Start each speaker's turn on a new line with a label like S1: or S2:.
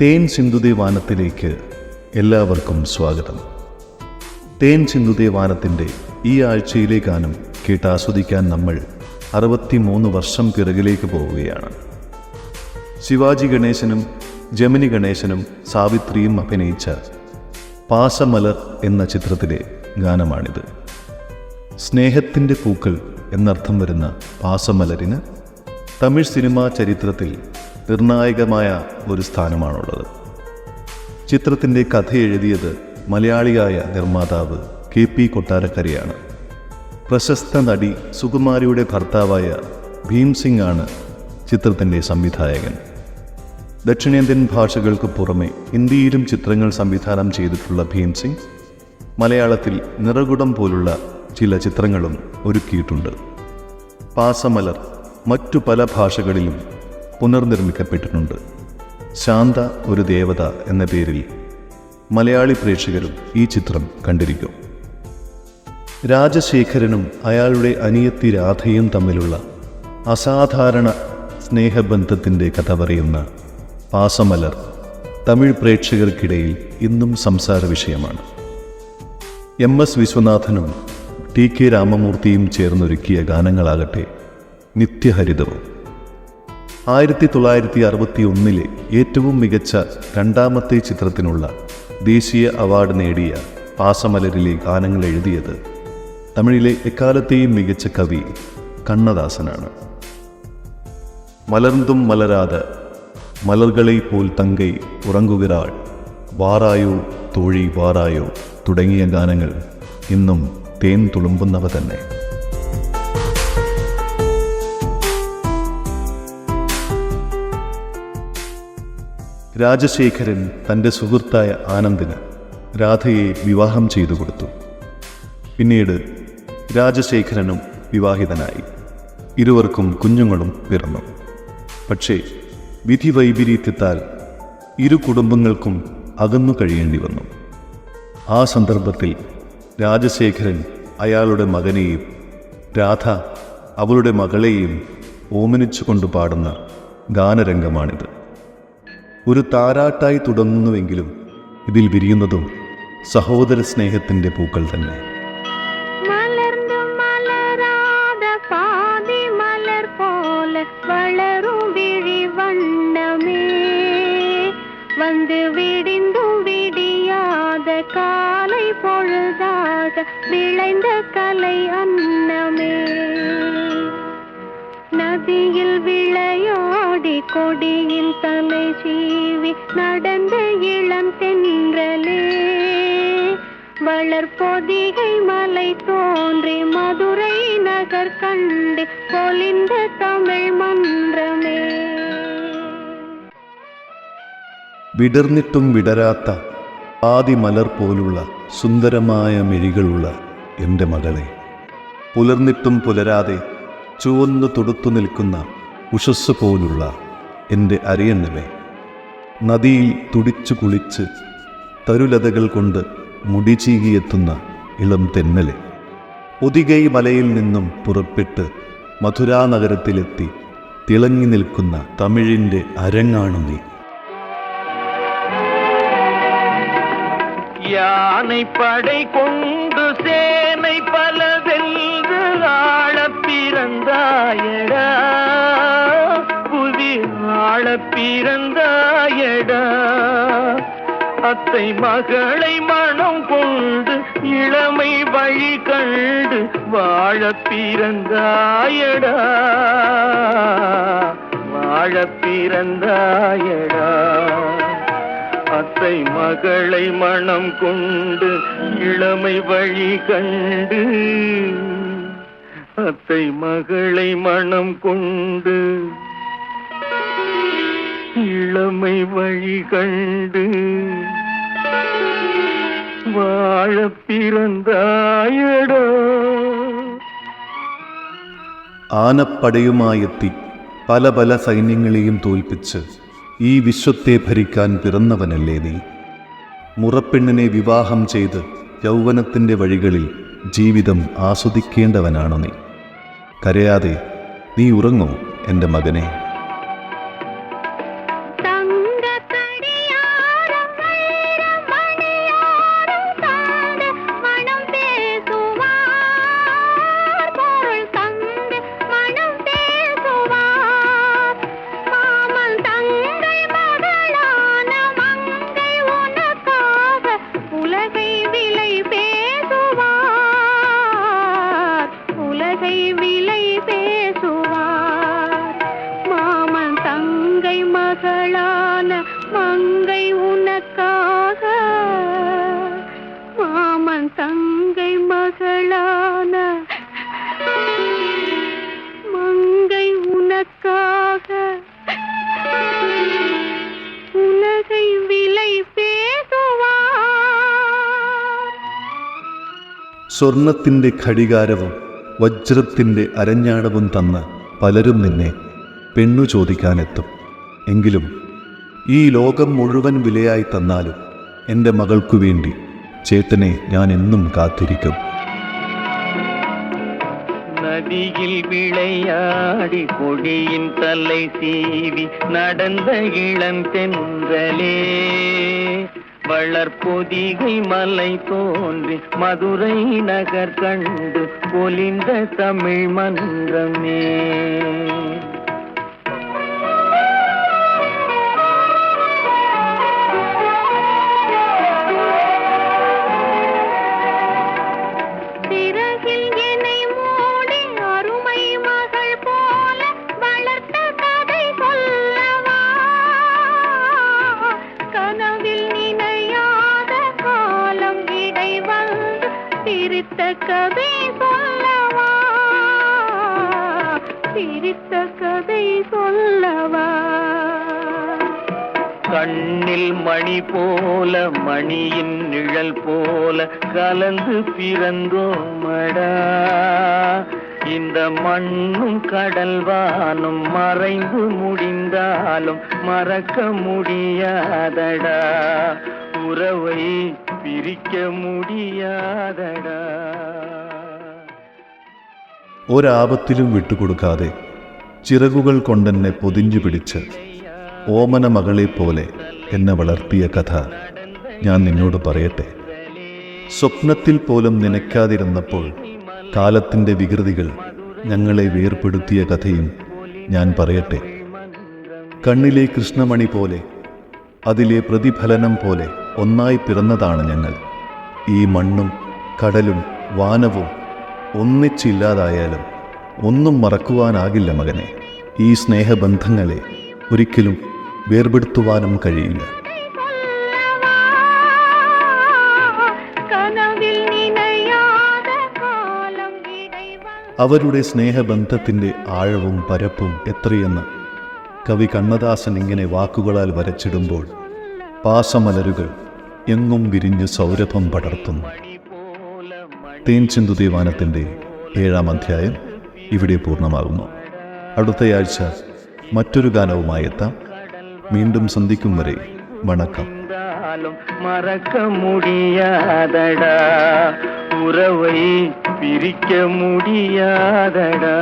S1: തേൻ സിന്ധുതേ വാനത്തിലേക്ക് എല്ലാവർക്കും സ്വാഗതം. തേൻ സിന്ധുതേ വാനത്തിൻ്റെ ഈ ആഴ്ചയിലെ ഗാനം കേട്ടാസ്വദിക്കാൻ നമ്മൾ 63 വർഷം പിറകിലേക്ക് പോവുകയാണ്. ശിവാജി ഗണേശനും ജമിനി ഗണേശനും സാവിത്രിയും അഭിനയിച്ച പാസമലർ എന്ന ചിത്രത്തിലെ ഗാനമാണിത്. സ്നേഹത്തിൻ്റെ പൂക്കൾ എന്നർത്ഥം വരുന്ന പാസമലരിന് തമിഴ് സിനിമാ ചരിത്രത്തിൽ നിർണായകമായ ഒരു സ്ഥാനമാണുള്ളത്. ചിത്രത്തിൻ്റെ കഥ എഴുതിയത് മലയാളിയായ നിർമ്മാതാവ് KP കൊട്ടാരക്കരയാണ്. പ്രശസ്ത നടി സുകുമാരിയുടെ ഭർത്താവായ ഭീംസിംഗ് ആണ് ചിത്രത്തിൻ്റെ സംവിധായകൻ. ദക്ഷിണേന്ത്യൻ ഭാഷകൾക്ക് പുറമെ ഹിന്ദിയിലും ചിത്രങ്ങൾ സംവിധാനം ചെയ്തിട്ടുള്ള ഭീംസിംഗ് മലയാളത്തിൽ നിറകുടം പോലുള്ള ചില ചിത്രങ്ങളും ഒരുക്കിയിട്ടുണ്ട്. പാസമലർ മറ്റു പല ഭാഷകളിലും പുനർനിർമ്മിക്കപ്പെട്ടിട്ടുണ്ട്. ശാന്ത ഒരു ദേവത എന്ന പേരിൽ മലയാളി പ്രേക്ഷകരും ഈ ചിത്രം കണ്ടിരിക്കും. രാജശേഖരനും അയാളുടെ അനിയത്തി രാധയും തമ്മിലുള്ള അസാധാരണ സ്നേഹബന്ധത്തിൻ്റെ കഥ പറയുന്ന പാസമലർ തമിഴ് പ്രേക്ഷകർക്കിടയിൽ ഇന്നും സംസാര വിഷയമാണ്. MS വിശ്വനാഥനും TK രാമമൂർത്തിയും ചേർന്നൊരുക്കിയ ഗാനങ്ങളാകട്ടെ നിത്യഹരിതവും. 1961 ഏറ്റവും മികച്ച രണ്ടാമത്തെ ചിത്രത്തിനുള്ള ദേശീയ അവാർഡ് നേടിയ പാസമലരിലെ ഗാനങ്ങൾ എഴുതിയത് തമിഴിലെ എക്കാലത്തെയും മികച്ച കവി കണ്ണദാസനാണ്. മലർന്നും മലരാത മലർകളെ പോൽ തങ്കൈ ഉറങ്ങുകിറാൾ, വാറായോ തോഴി വാറായോ തുടങ്ങിയ ഗാനങ്ങൾ ഇന്നും തേൻ തുളുമ്പുന്നവ തന്നെ. രാജശേഖരൻ തൻ്റെ സുഹൃത്തായ ആനന്ദിന് രാധയെ വിവാഹം ചെയ്തു കൊടുത്തു. പിന്നീട് രാജശേഖരനും വിവാഹിതനായി. ഇരുവർക്കും കുഞ്ഞുങ്ങളും പിറന്നു. പക്ഷേ വിധി വൈപരീത്യത്താൽ ഇരു കുടുംബങ്ങൾക്കും അകന്നു കഴിയേണ്ടി വന്നു. ആ സന്ദർഭത്തിൽ രാജശേഖരൻ അയാളുടെ മകനെയും രാധ അവളുടെ മകളെയും ഓമനിച്ചുകൊണ്ട് പാടുന്ന ഗാനരംഗമാണിത്. ഒരു താരാട്ടായി തുടങ്ങുന്നുവെങ്കിലും ഇതിൽ വിരിയുന്നതും സഹോദര സ്നേഹത്തിൻ്റെ പൂക്കൾ തന്നെ.
S2: வந்து விடிந்தும் விடியாத காலை பொழுதாக விளைந்த கலை அன்னமே, நதியில் விளையாடி கொடியில் தலை சீவி நடந்த இளம் தென்றலே, வளர்பொதிகை மலை தோன்றி மதுரை நகர் கண்டு பொலிந்த தமிழ் மன்றமே.
S1: വിടർന്നിട്ടും വിടരാത്ത ആദിമലർ പോലുള്ള സുന്ദരമായ മിഴികളുള്ള എൻ്റെ മകളെ, പുലർന്നിട്ടും പുലരാതെ ചുവന്നു തൊടുത്തു നിൽക്കുന്ന ഉഷസ് പോലുള്ള എൻ്റെ അരിയണ്ണമേ, നദിയിൽ തുടിച്ചു കുളിച്ച് തരുലതകൾ കൊണ്ട് മുടിചീകിയെത്തുന്ന ഇളം തെന്നലെ, ഒതികൈ മലയിൽ നിന്നും പുറപ്പെട്ട് മധുരാ നഗരത്തിലെത്തി തിളങ്ങി നിൽക്കുന്ന തമിഴിൻ്റെ അരങ്ങാണു നീ.
S3: யானை படை கொண்டு சேனை பல வென்று ஆள பிறந்தாயடா, புவி ஆள பிறந்தாயடா, அத்தை மகளை மனம் கொண்டு இளமை வழி கண்டு வாழ பிறந்தாயடா, வாழ பிறந்தாயடா, அத்தை மகளை மனம் கொண்டு இளமை வழி கண்டு, அத்தை மகளை மனம் கொண்டு இளமை வழி கண்டு வாழ பிறந்தாயடா.
S1: ആനപ്പടയുമായെത്തി പല പല സൈന്യങ്ങളെയും തോൽപ്പിച്ച് ഈ വിശ്വത്തെ ഭരിക്കാൻ പിറന്നവനല്ലേ നീ. മുറപ്പെണ്ണിനെ വിവാഹം ചെയ്ത് യൗവനത്തിൻ്റെ വഴികളിൽ ജീവിതം ആസ്വദിക്കേണ്ടവനാണോ നീ. കരയാതെ നീ ഉറങ്ങൂ എൻ്റെ മകനെ.
S2: தங்க கடியா மங்கை உனக்காக மாமன் தங்கை மகளான மங்கை உனக்காக உலகை விலை பேசுவார்.
S1: സ്വർണത്തിൻ്റെ ഘടികാരവും വജ്രത്തിൻ്റെ അരഞ്ഞാണവും തന്ന് പലരും നിന്നെ പെണ്ണു ചോദിക്കാനെത്തും. എങ്കിലും ഈ ലോകം മുഴുവൻ വിലയായി തന്നാലും എൻ്റെ മകൾക്കു വേണ്ടി ചേട്ടനെ ഞാൻ എന്നും കാത്തിരിക്കും.
S3: நதியில் விளையாடி கொடியின் தலை சீவி நடந்த இளம் தென்றலே, வளர்பொதிகை மலை தோன்றி மதுரை நகர் கண்டு பொலிந்த தமிழ் மன்றமே.
S2: கதை சொல்லவா, சிரித்த கதை சொல்லவா.
S3: கண்ணில் மணி போல மணியின் நிழல் போல கலந்து பிறந்தோமடா, இந்த மண்ணும் கடல்வானும் மறைந்து முடிந்தாலும் மறக்க முடியாதடா, உறவை பிரிக்க முடியாதடா.
S1: ഒരാപത്തിലും വിട്ടുകൊടുക്കാതെ ചിറകുകൾ കൊണ്ടെന്നെ പൊതിഞ്ഞു പിടിച്ച് ഓമന മകളെ പോലെ എന്നെ വളർത്തിയ കഥ ഞാൻ നിന്നോട് പറയട്ടെ. സ്വപ്നത്തിൽ പോലും നനയ്ക്കാതിരുന്നപ്പോൾ കാലത്തിൻ്റെ വികൃതികൾ ഞങ്ങളെ വേർപെടുത്തിയ കഥയും ഞാൻ പറയട്ടെ. കണ്ണിലെ കൃഷ്ണമണി പോലെ അതിലെ പ്രതിഫലനം പോലെ ഒന്നായി പിറന്നതാണ് ഞങ്ങൾ. ഈ മണ്ണും കടലും വാനവും ഒന്നിച്ചില്ലാതായാലും ഒന്നും മറക്കുവാനാകില്ല മകനെ. ഈ സ്നേഹബന്ധങ്ങളെ ഒരിക്കലും വേർപെടുത്തുവാനും കഴിയില്ല. അവരുടെ സ്നേഹബന്ധത്തിൻ്റെ ആഴവും പരപ്പും എത്രയെന്ന് കവി കണ്ണദാസൻ ഇങ്ങനെ വാക്കുകളാൽ വരച്ചിടുമ്പോൾ പാസമലരുകൾ എങ്ങും വിരിഞ്ഞ് സൗരഭം പടർത്തുന്നു. തേൻ ചിന്തു ദീവാനത്തിൻ്റെ 7-ാം അധ്യായം ഇവിടെ പൂർണ്ണമാകുന്നു. അടുത്തയാഴ്ച മറ്റൊരു ഗാനവുമായി എത്താം. மீண்டும் சந்திக்கும் வரை வணக்கம்.
S3: மறக்க முடியாதடா, உறவை பிரிக்க முடியாதடா.